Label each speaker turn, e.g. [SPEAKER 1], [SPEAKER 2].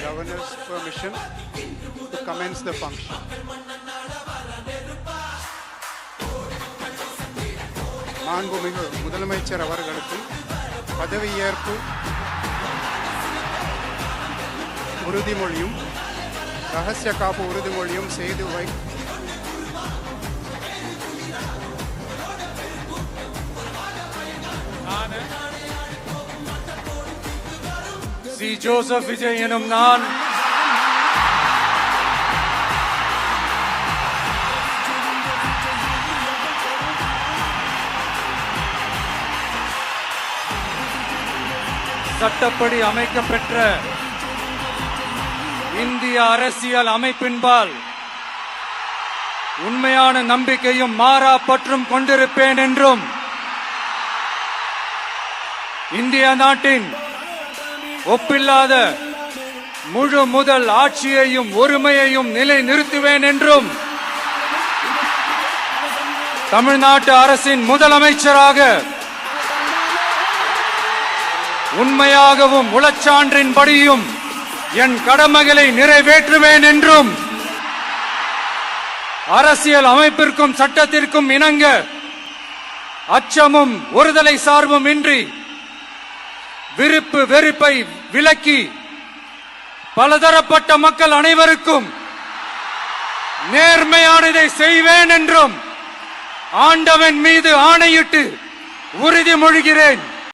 [SPEAKER 1] Governor's permission to commence the function. மாண்புமிகு முதலமைச்சர் அவர்களுக்கு பதவியேற்பு உறுதிமொழியும் ரகசிய காப்பு உறுதிமொழியும் செய்து
[SPEAKER 2] சி. ஜோசப் விஜய் எனும் நான் சட்டப்படி அமைக்கப்பெற்ற இந்திய அரசியல் அமைப்பின்பால் உண்மையான நம்பிக்கையும் மாறா பற்றும் கொண்டிருப்பேன் என்றும் இந்திய நாட்டின் ஒப்பில்லாத முழு முதல் ஆட்சியையும் ஒருமையையும் நிலை நிறுத்துவேன் என்றும் தமிழ்நாட்டு அரசின் முதலமைச்சராக உண்மையாகவும் உளச்சான்றின்படியும் என் கடமைகளை நிறைவேற்றுவேன் என்றும் அரசியல் அமைப்பிற்கும் சட்டத்திற்கும் இணங்க அச்சமும் ஒருதலை சார்பும் இன்றி விருப்பு வெறுப்பை விலக்கி பலதரப்பட்ட மக்கள் அனைவருக்கும் நேர்மையானதை செய்வேன் என்றும் ஆண்டவன் மீது ஆணையிட்டு உறுதிமொழிகிறேன்.